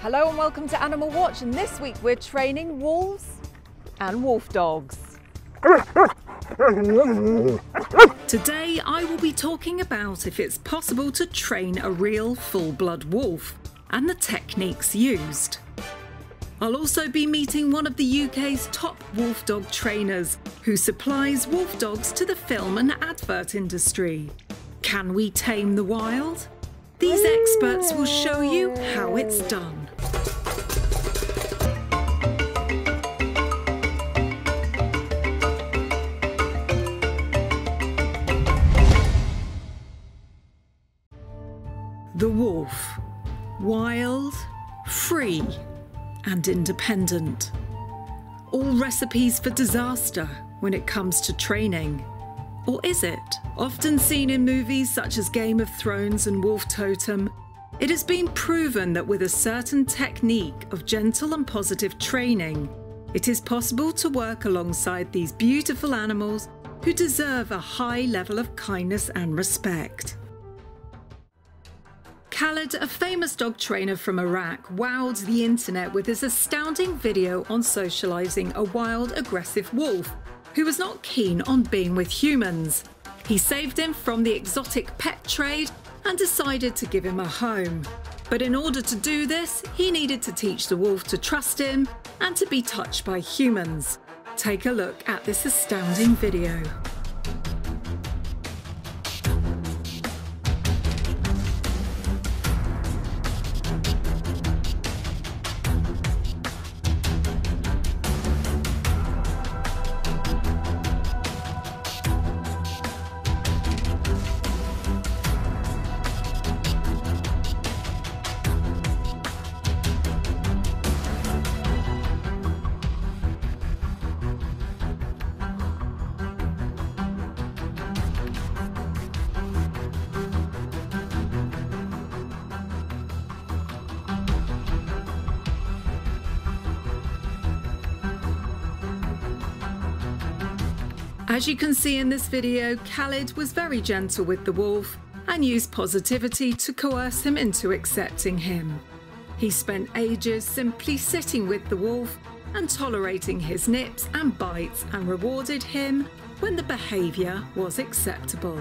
Hello and welcome to Animal Watch, and this week we're training wolves and wolf dogs. Today I will be talking about if it's possible to train a real full-blood wolf and the techniques used. I'll also be meeting one of the UK's top wolf dog trainers who supplies wolf dogs to the film and advert industry. Can we tame the wild? These experts will show you how it's done. The wolf. Wild, free and independent. All recipes for disaster when it comes to training. Or is it? Often seen in movies such as Game of Thrones and Wolf Totem, it has been proven that with a certain technique of gentle and positive training, it is possible to work alongside these beautiful animals who deserve a high level of kindness and respect. Khaled, a famous dog trainer from Iraq, wowed the internet with his astounding video on socialising a wild, aggressive wolf who was not keen on being with humans. He saved him from the exotic pet trade and decided to give him a home. But in order to do this, he needed to teach the wolf to trust him and to be touched by humans. Take a look at this astounding video. As you can see in this video, Khaled was very gentle with the wolf and used positivity to coerce him into accepting him. He spent ages simply sitting with the wolf and tolerating his nips and bites and rewarded him when the behaviour was acceptable.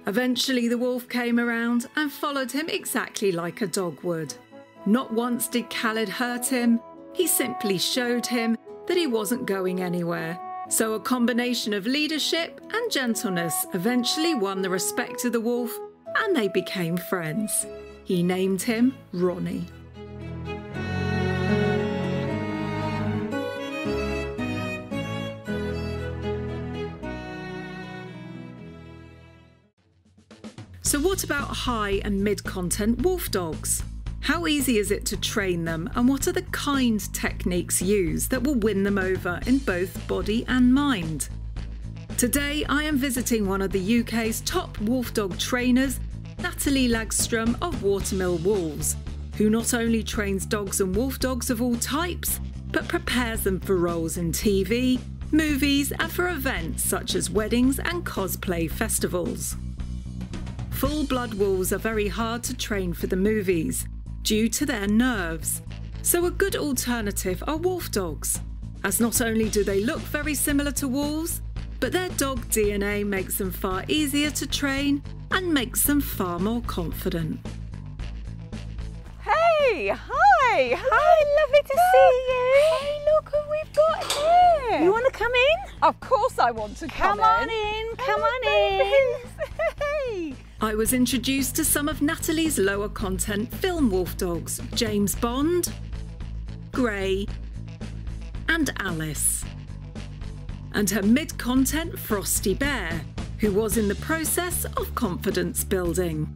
Eventually the wolf came around and followed him exactly like a dog would. Not once did Khaled hurt him, he simply showed him that he wasn't going anywhere. So a combination of leadership and gentleness eventually won the respect of the wolf and they became friends. He named him Ronnie. So what about high and mid-content wolf dogs? How easy is it to train them, and what are the kind techniques used that will win them over in both body and mind? Today I am visiting one of the UK's top wolf dog trainers, Natalie Lagstrom of Watermill Wolves, who not only trains dogs and wolf dogs of all types, but prepares them for roles in TV, movies and for events such as weddings and cosplay festivals. Full-blood wolves are very hard to train for the movies due to their nerves. So a good alternative are wolf dogs, as not only do they look very similar to wolves, but their dog DNA makes them far easier to train and makes them far more confident. Hey, hi! Hi, lovely to see you. Hey, look who we've got here! You want to come in? Of course I want to come on in, come on in. Hey! I was introduced to some of Natalie's lower content film wolf dogs, James Bond, Grey and Alice. And her mid-content Frosty Bear, who was in the process of confidence building.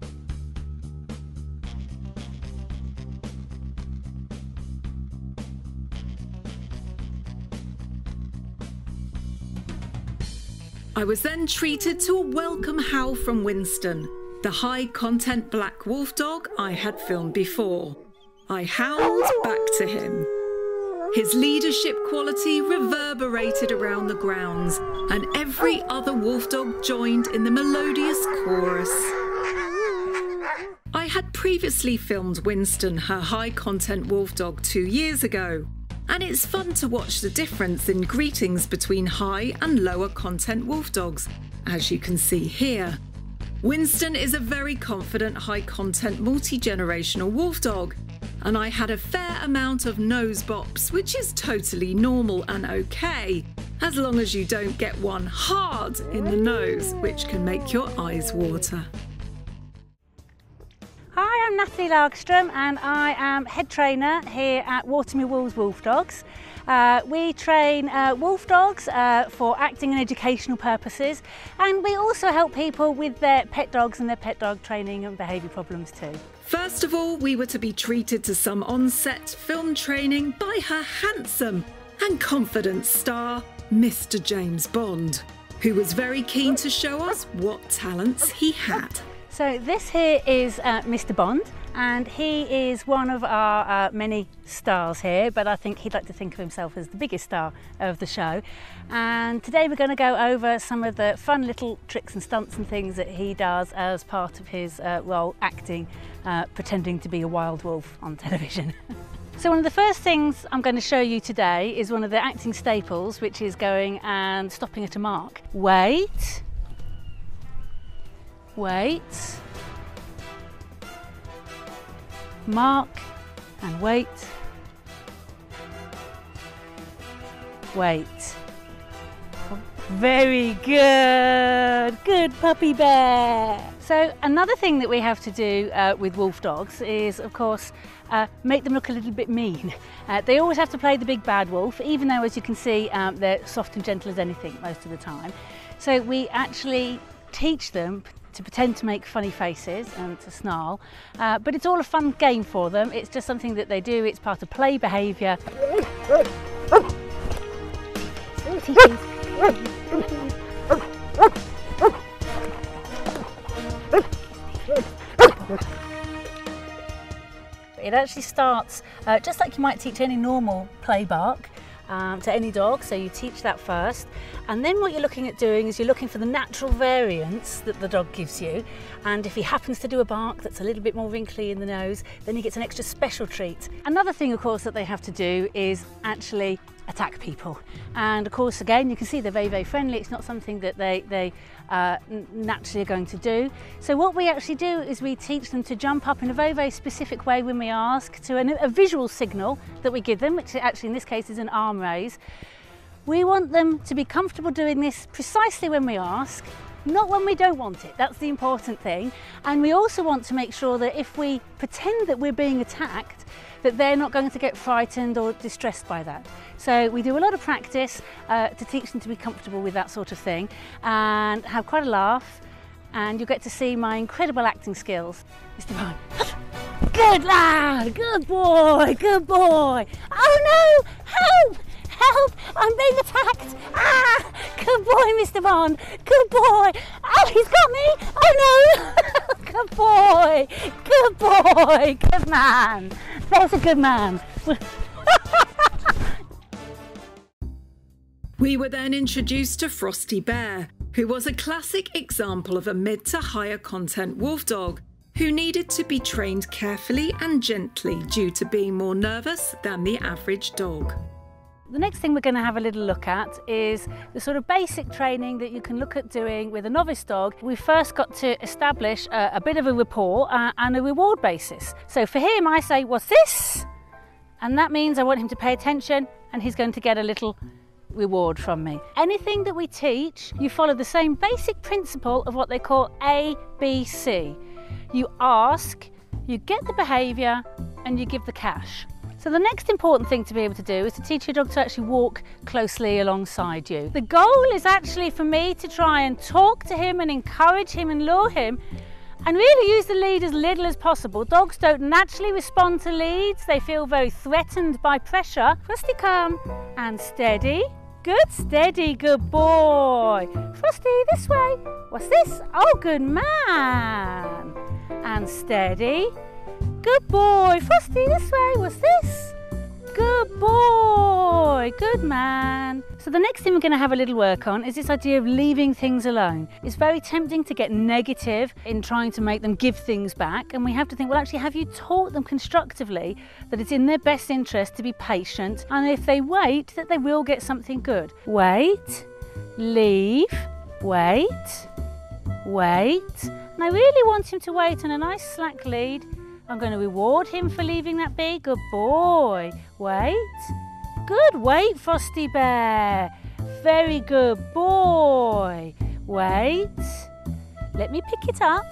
I was then treated to a welcome howl from Winston, the high-content black wolf dog I had filmed before. I howled back to him. His leadership quality reverberated around the grounds, and every other wolf dog joined in the melodious chorus. I had previously filmed Winston, her high-content wolf dog, 2 years ago. And it's fun to watch the difference in greetings between high and lower content wolf dogs, as you can see here. Winston is a very confident high content multi-generational wolf dog, and I had a fair amount of nose bops, which is totally normal and okay, as long as you don't get one hard in the nose, which can make your eyes water. Hi, I'm Natalie Lagstrom and I am head trainer here at Watermill Wolf Dogs. We train wolf dogs for acting and educational purposes, and we also help people with their pet dogs and their pet dog training and behaviour problems too. First of all, we were to be treated to some on-set film training by her handsome and confident star, Mr. James Bond, who was very keen to show us what talents he had. So this here is Mr. Bond, and he is one of our many stars here, but I think he'd like to think of himself as the biggest star of the show. And today we're going to go over some of the fun little tricks and stunts and things that he does as part of his role acting, pretending to be a wild wolf on television. So one of the first things I'm going to show you today is one of the acting staples, which is going and stopping at a mark. Wait. Wait, mark and wait, wait. Very good, good puppy bear. So another thing that we have to do with wolf dogs is, of course, make them look a little bit mean. They always have to play the big bad wolf, even though, as you can see, they're soft and gentle as anything most of the time. So we actually teach them to pretend to make funny faces and to snarl, but it's all a fun game for them. It's just something that they do. It's part of play behaviour. It actually starts just like you might teach any normal play bark to any dog, so you teach that first, and then what you're looking at doing is you're looking for the natural variance that the dog gives you, and if he happens to do a bark that's a little bit more wrinkly in the nose, then he gets an extra special treat. Another thing, of course, that they have to do is actually attack people, and of course, again, you can see they're very, very friendly. It's not something that they naturally are going to do. So what we actually do is we teach them to jump up in a very, very specific way when we ask, to a visual signal that we give them, which actually in this case is an arm raise. We want them to be comfortable doing this precisely when we ask, not when we don't want it. That's the important thing. And we also want to make sure that if we pretend that we're being attacked, that they're not going to get frightened or distressed by that. So we do a lot of practice to teach them to be comfortable with that sort of thing and have quite a laugh, and you'll get to see my incredible acting skills. Mr. Bond. Good lad, good boy, good boy. Oh no, help, help, I'm being attacked. Ah, good boy, Mr. Bond, good boy. Oh, he's got me, oh no. Good boy, good boy, good man. There's a good man. We were then introduced to Frosty Bear, who was a classic example of a mid to higher content wolf dog, who needed to be trained carefully and gently due to being more nervous than the average dog. The next thing we're going to have a little look at is the sort of basic training that you can look at doing with a novice dog. We first got to establish a bit of a rapport and a reward basis. So for him, I say, what's this? And that means I want him to pay attention and he's going to get a little reward from me. Anything that we teach, you follow the same basic principle of what they call ABC. You ask, you get the behaviour, and you give the cash. So the next important thing to be able to do is to teach your dog to actually walk closely alongside you. The goal is actually for me to try and talk to him and encourage him and lure him and really use the lead as little as possible. Dogs don't naturally respond to leads. They feel very threatened by pressure. Frosty, come and steady. Good, steady, good boy. Frosty, this way. What's this? Oh, good man. And steady. Good boy. Frosty, this way. What's this? Good boy. Good man. So the next thing we're going to have a little work on is this idea of leaving things alone. It's very tempting to get negative in trying to make them give things back, and we have to think, well, actually, have you taught them constructively that it's in their best interest to be patient, and if they wait, that they will get something good? Wait, leave, wait, wait. And I really want him to wait on a nice slack lead. I'm going to reward him for leaving that be. Good boy. Wait. Good. Wait, Frosty Bear. Very good boy. Wait. Let me pick it up.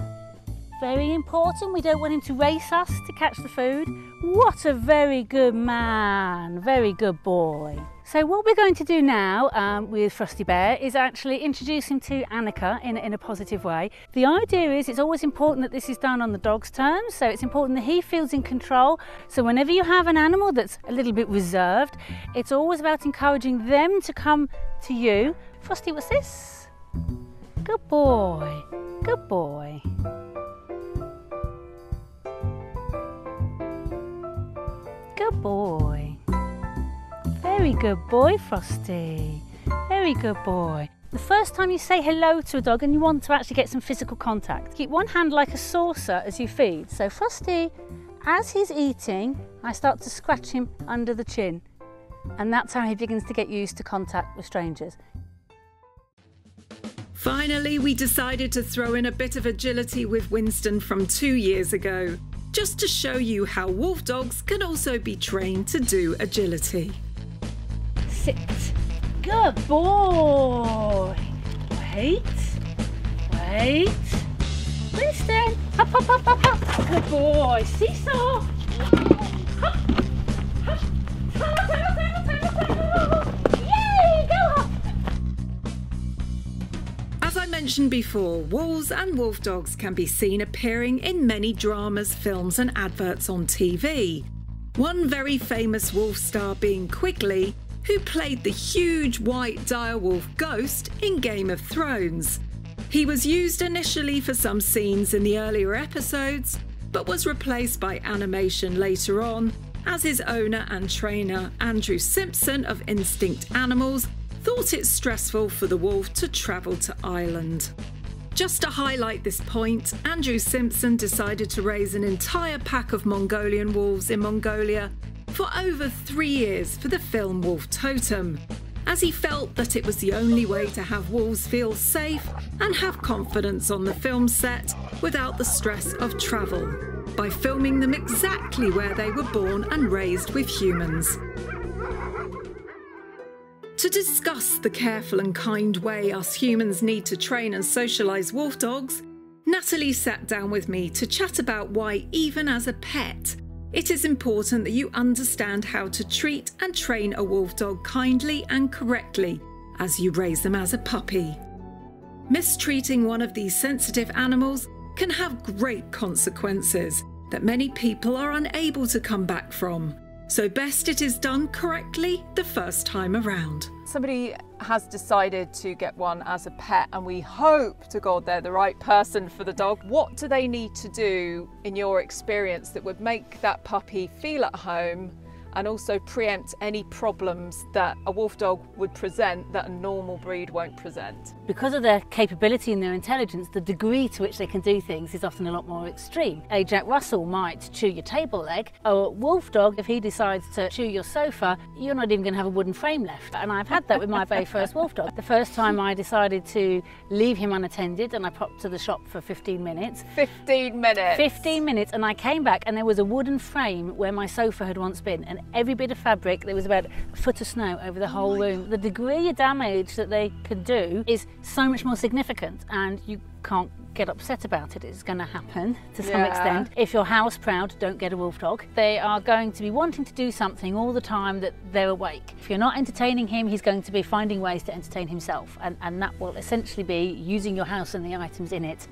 Very important. We don't want him to race us to catch the food. What a very good man. Very good boy. So what we're going to do now with Frosty Bear is actually introduce him to Anneka in a positive way. The idea is it's always important that this is done on the dog's terms, so it's important that he feels in control. So whenever you have an animal that's a little bit reserved, it's always about encouraging them to come to you. Frosty, what's this? Good boy, good boy. Good boy. Very good boy, Frosty. Very good boy. The first time you say hello to a dog and you want to actually get some physical contact, keep one hand like a saucer as you feed. So Frosty, as he's eating, I start to scratch him under the chin. And that's how he begins to get used to contact with strangers. Finally, we decided to throw in a bit of agility with Winston from 2 years ago, just to show you how wolf dogs can also be trained to do agility. Sit. Good boy. Wait. Wait. Winston. Up, up, up, up, up. Good boy. Seesaw. Hop. Hop. Yay, go up. As I mentioned before, wolves and wolf dogs can be seen appearing in many dramas, films and adverts on TV. One very famous wolf star being Quigley, who played the huge white direwolf Ghost in Game of Thrones. He was used initially for some scenes in the earlier episodes, but was replaced by animation later on, as his owner and trainer Andrew Simpson of Instinct Animals thought it stressful for the wolf to travel to Ireland. Just to highlight this point, Andrew Simpson decided to raise an entire pack of Mongolian wolves in Mongolia for over 3 years for the film Wolf Totem, as he felt that it was the only way to have wolves feel safe and have confidence on the film set without the stress of travel, by filming them exactly where they were born and raised with humans. To discuss the careful and kind way us humans need to train and socialise wolf dogs, Natalie sat down with me to chat about why, even as a pet, it is important that you understand how to treat and train a wolf dog kindly and correctly as you raise them as a puppy. Mistreating one of these sensitive animals can have great consequences that many people are unable to come back from. So best it is done correctly the first time around. Somebody has decided to get one as a pet and we hope to God they're the right person for the dog. What do they need to do in your experience that would make that puppy feel at home and also preempt any problems that a wolf dog would present that a normal breed won't present. Because of their capability and their intelligence, the degree to which they can do things is often a lot more extreme. A Jack Russell might chew your table leg. A wolf dog, if he decides to chew your sofa, you're not even going to have a wooden frame left. And I've had that with my very first wolf dog. The first time I decided to leave him unattended and I popped to the shop for 15 minutes. 15 minutes? 15 minutes, and I came back and there was a wooden frame where my sofa had once been, and every bit of fabric, there was about a foot of snow over the whole room. God. The degree of damage that they can do is so much more significant, and you can't get upset about it. It's going to happen to some extent. If you're house proud, don't get a wolf dog. They are going to be wanting to do something all the time that they're awake. If you're not entertaining him, he's going to be finding ways to entertain himself, and that will essentially be using your house and the items in it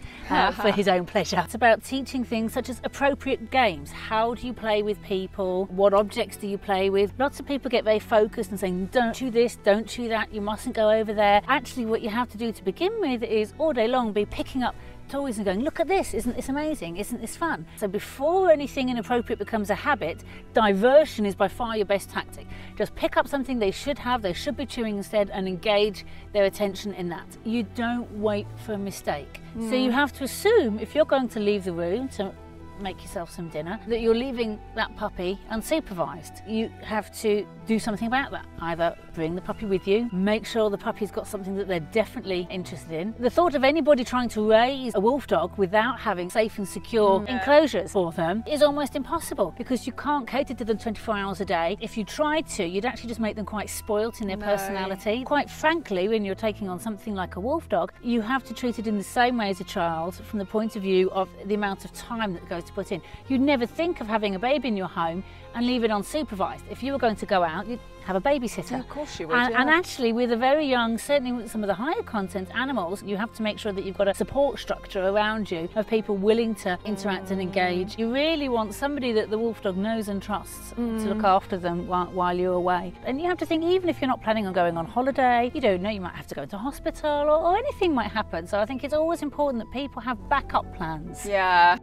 for his own pleasure. It's about teaching things such as appropriate games. How do you play with people? What objects do you play with? Lots of people get very focused and saying, don't chew this, don't chew that, you mustn't go over there. Actually, what you have to do to begin with is all day long be picking up toys and going, look at this, isn't this amazing, isn't this fun? So before anything inappropriate becomes a habit, diversion is by far your best tactic. Just pick up something they should have, they should be chewing instead, and engage their attention in that. You don't wait for a mistake. So you have to assume, if you're going to leave the room to make yourself some dinner, that you're leaving that puppy unsupervised. You have to do something about that. Either bring the puppy with you, make sure the puppy's got something that they're definitely interested in. The thought of anybody trying to raise a wolf dog without having safe and secure enclosures for them is almost impossible, because you can't cater to them 24 hours a day. If you tried to, you'd actually just make them quite spoilt in their personality. Quite frankly, when you're taking on something like a wolf dog, you have to treat it in the same way as a child, from the point of view of the amount of time that goes to put in. You'd never think of having a baby in your home and leave it unsupervised. If you were going to go out, you'd have a babysitter. Yeah, of course you would. And actually, with a very young, certainly with some of the higher content animals, you have to make sure that you've got a support structure around you of people willing to interact and engage. You really want somebody that the wolf dog knows and trusts to look after them while you're away. And you have to think, even if you're not planning on going on holiday, you don't know, you might have to go into hospital or anything might happen. So I think it's always important that people have backup plans. Yeah.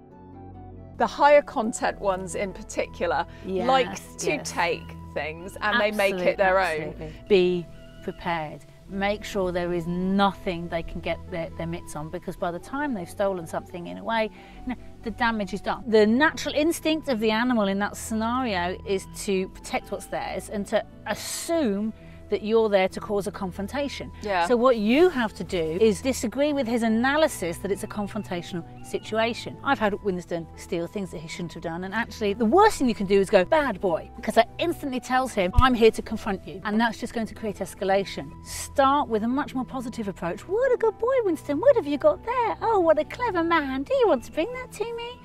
The higher content ones in particular like to take things and they make it their own. Be prepared. Make sure there is nothing they can get their mitts on, because by the time they've stolen something in a way, the damage is done. The natural instinct of the animal in that scenario is to protect what's theirs and to assume that you're there to cause a confrontation. So what you have to do is disagree with his analysis that it's a confrontational situation. I've had Winston steal things that he shouldn't have done, and actually the worst thing you can do is go, bad boy, because that instantly tells him, I'm here to confront you, and that's just going to create escalation. Start with a much more positive approach. What a good boy, Winston, what have you got there? Oh, what a clever man, do you want to bring that to me?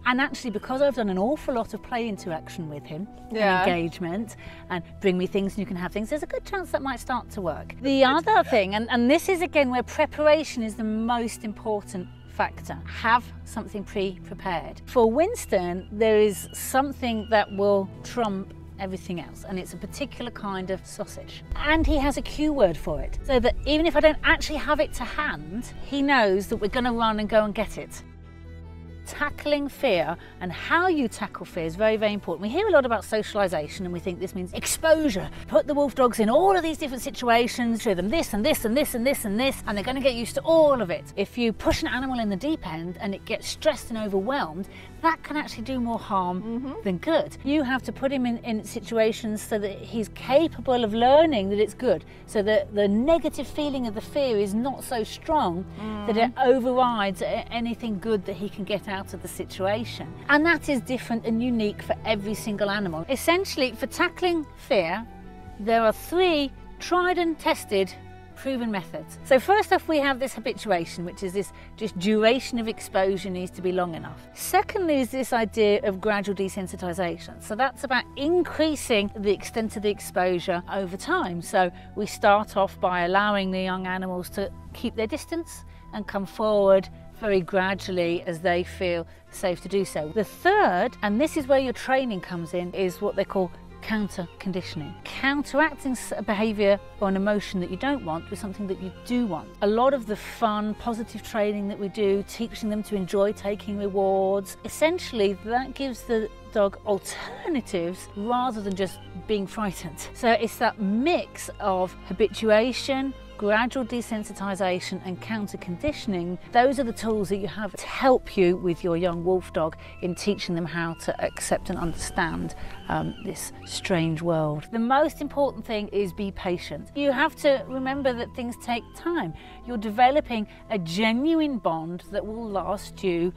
And actually, because I've done an awful lot of play interaction with him, and engagement, and bring me things and you can have things, there's a good chance that might start to work. The other thing, and this is again where preparation is the most important factor, have something pre-prepared. For Winston, there is something that will trump everything else, and it's a particular kind of sausage. And he has a cue word for it, so that even if I don't actually have it to hand, he knows that we're going to run and go and get it. Tackling fear and how you tackle fear is very, very important. We hear a lot about socialisation and we think this means exposure. Put the wolf dogs in all of these different situations, show them this and this and this and this and this, and they're going to get used to all of it. If you push an animal in the deep end and it gets stressed and overwhelmed, that can actually do more harm than good. You have to put him in situations so that he's capable of learning that it's good, so that the negative feeling of the fear is not so strong that it overrides anything good that he can get out of the situation. And that is different and unique for every single animal. Essentially, for tackling fear, there are 3 tried and tested proven methods. So first off, we have this habituation, which is this just duration of exposure needs to be long enough. Secondly is this idea of gradual desensitization. So that's about increasing the extent of the exposure over time. So we start off by allowing the young animals to keep their distance and come forward very gradually as they feel safe to do so. The third, and this is where your training comes in, is what they call counter conditioning. Counteracting a behaviour or an emotion that you don't want with something that you do want. A lot of the fun, positive training that we do, teaching them to enjoy taking rewards, essentially that gives the dog alternatives rather than just being frightened. So it's that mix of habituation, gradual desensitization and counter conditioning. Those are the tools that you have to help you with your young wolf dog in teaching them how to accept and understand this strange world. The most important thing is be patient. You have to remember that things take time. You're developing a genuine bond that will last you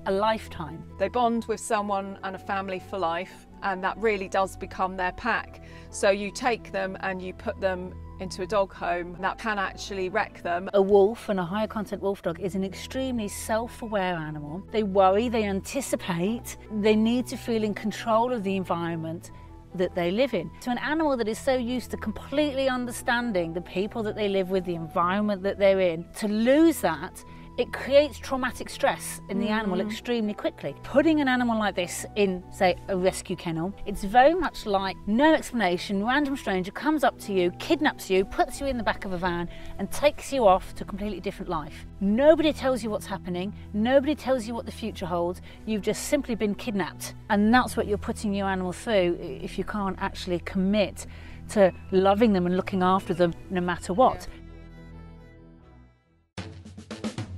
a lifetime. They bond with someone and a family for life, and that really does become their pack. So you take them and you put them into a dog home, that can actually wreck them. A wolf and a higher content wolf dog is an extremely self-aware animal. They worry, they anticipate, they need to feel in control of the environment that they live in. So an animal that is so used to completely understanding the people that they live with, the environment that they're in, to lose that, it creates traumatic stress in the animal extremely quickly. Putting an animal like this in, say, a rescue kennel, it's very much like no explanation, random stranger comes up to you, kidnaps you, puts you in the back of a van and takes you off to a completely different life. Nobody tells you what's happening, nobody tells you what the future holds, you've just simply been kidnapped. And that's what you're putting your animal through if you can't actually commit to loving them and looking after them no matter what. Yeah.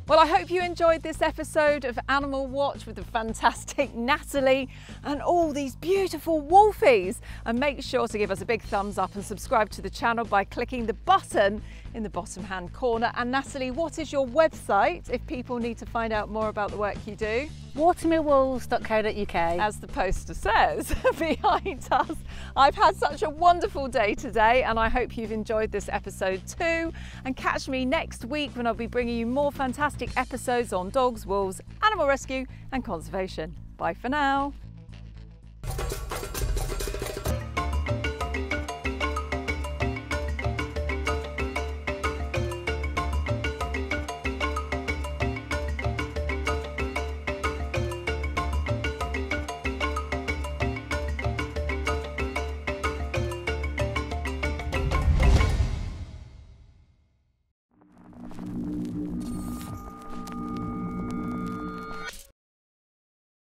Well, I hope you enjoyed this episode of Animal Watch with the fantastic Natalie and all these beautiful wolfies. And make sure to give us a big thumbs up and subscribe to the channel by clicking the button in the bottom hand corner. And Natalie, what is your website if people need to find out more about the work you do? Watermillwolves.co.uk. As the poster says behind us. I've had such a wonderful day today and I hope you've enjoyed this episode too. And catch me next week when I'll be bringing you more fantastic episodes on dogs, wolves, animal rescue and conservation. Bye for now.